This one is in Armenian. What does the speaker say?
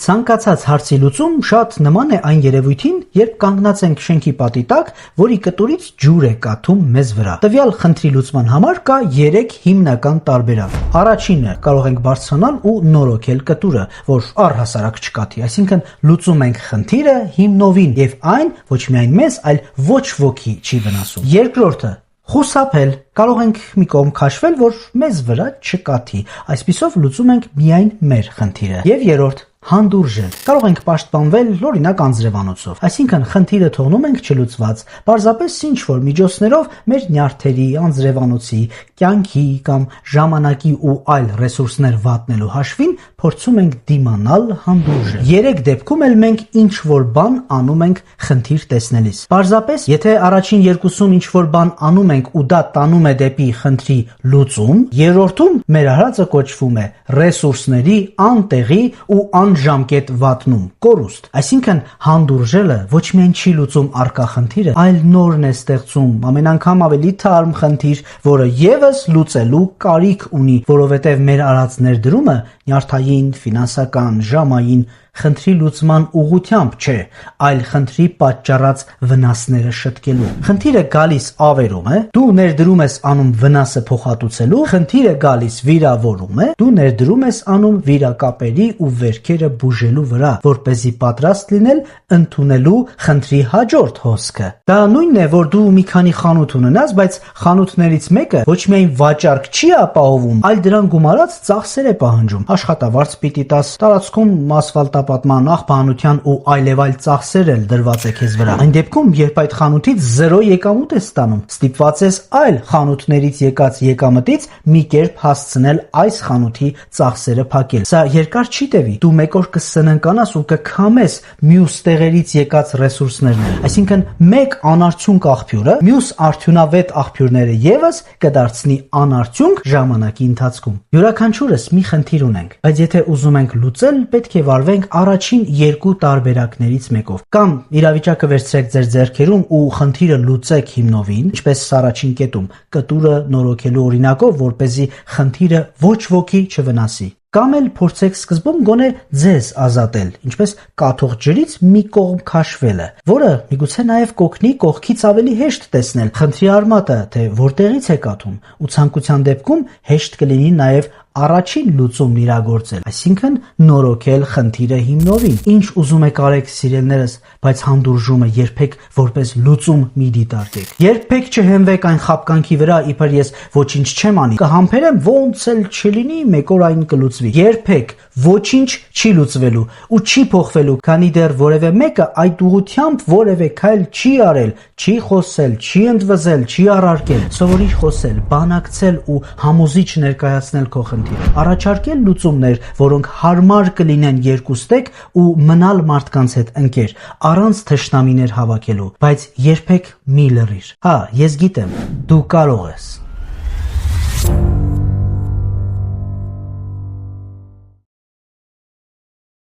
Ցանկացած հարցի լուծում շատ նման է այն երևույթին, երբ կանգնած ենք շենքի պատի տակ, որի կտուրից ջուր է կաթում մեզ վրա։ Տվյալ խնդրի լուծման համար կա 3 հիմնական տարբերակ։ Առաջինը կարող ենք բարձրանալ ու նորոգել կտուրը, որ առհասարակ չկաթի, այսինքն լուծում ենք խնդիրը հիմնովին եւ այն ոչ միայն մեզ, այլ ոչ ոքի չի վնասում։ Երկրորդը խուսափել, կարող ենք մի կողմ քաշվել, որ մեզ վրա չկաթի, այսպիսով լուծում ենք միայն մեր խնդիրը։ Եվ երրորդ հանդուրժել, կարող ենք պաշտպանվել օրինակ անձրևանոցով, այսինքն խնդիրը թողնում ենք չլուծված, պարզապես ինչ-որ միջոցներով մեր նյարդերի, անձրևանոցի, կյանքի կամ ժամանակի ու այլ ռեսուրսներ վատնելու հաշվին փորձում ենք դիմանալ հանդուրժել։ 3 դեպքում էլ մենք ինչ-որ բան անում ենք խնդիր տեսնելիս։ Պարզապես, եթե առաջին երկուսում ինչ-որ բան անում ենք ու դա տանում է դեպի խնդրի լուծում, երրորդում մեր արածը կոչվում է ռեսուրսների անտեղի ու ժամկետ վատնում, կորուստ։ Այսինքն հանդուրժելը ոչ միայն չի լուծում առկա խնդիրը, այլ նորն է ստեղծում, ամեն անգամ ավելի թարմ խնդիր, որը եւս լուծելու կարիք ունի, որովհետեւ մեր արած ներդրումը նյարդային, ֆինանսական, ժամային խնդրի լուծման ուղղությամբ չէ, այլ խնդրի պատճառած վնասները շտկելու։ Խնդիրը գալիս ավերում է, դու ներդրում ես անում վնասը փոխհատուցելու, խնդիրը գալիս վիրավորում է, դու ներդրում ես անում վիրակապերի ու վերքերը բուժելու վրա, որպեսզի պատրաստ լինել ընդունելու խնդրի հաջորդ հոսքը։ Դա նույնն է, որ դու մի քանի խանութ ունենաս, բայց խանութներից մեկը ոչ միայն վաճառք չի ապահովում, այլ դրան գումարած ծախսեր է պահանջում։ Աշխատավարձ պիտի տաս, տարածքում ասֆալտապատման, աղբանության ու այլևայլ ծախսեր էլ դրված է քեզ վրա։ Այն դեպքում, երբ այդ խանութից 0 եկամուտ ես ստանում, ստիպված ես այլ խանութներից եկած եկամտից մի կերպ հասցնել այս խանութի ծախսերը փակել։ Սա երկար չի տևի, դու մեկ օր կսննկանաս ու կքամես մյուս տեղերից եկած ռեսուրսներն։ Այսինքն մեկ անարդյունք աղբյուրը մյուս արդյունավետ աղբյուրները եւս կդարձնի անարդյունք ժամանակի ընթացքում։ Յուրաքանչյուրս մի խնդիր ունենք, բայց եթե ուզում ենք լուծել, պետք է վարվենք առաջին 2 տարբերակներից մեկով։ Կամ իրավիճակը վերցրեք ձեր ձեռքերում ու խնդիրը լուծեք հիմնովին, ինչպես առաջին կետում, կտուրը նորոգելու օրինակով, որպեսզի խնդիրը ոչ ոքի չվնասի։ Կամ էլ փորձեք սկզբում գոնե ձեզ ազատել, ինչպես կաթող ջրից մի կողմ քաշվելը, որը միգուցե նաև կօգնի կողքից ավելի հեշտ տեսնել խնդրի արմատը, թե որտեղից է կաթում, ու ցանկության դեպքում հեշտ կլինի նաև առաջին լուծումն իրագործել, այսինքն նորոգել խնդիրը հիմնովին։ Ինչ ուզում եք արեք, սիրելիներս, բայց հանդուրժումը երբեք որպես լուծում մի դիտարկեք։ Երբեք չհենվեք այն խաբկանքի վրա, իբր ես ոչինչ չեմ անի, կհամբերեմ, ոնց էլ չլինի, մեկ օր այն կլուծվի։ Երբեք ոչինչ չի լուծվելու ու չի փոխվելու, քանի դեռ որևէ մեկը այդ ուղղությամբ որևէ քայլ չի արել, չի խոսել, չի ընդվզել, չի առարկել։ Սովորիր խոսել, բանակցել ու համոզիչ ներկայացնել քո խնդիրը։ Առաջարկել լուծումներ, որոնք հարմար կլինեն երկուստեք ու մնալ մարդկանց հետ ընկեր, առանց թշնամիներ հավաքելու, բայց երբեք մի լռիր։ Հա, ես գիտեմ, դու կարող ես։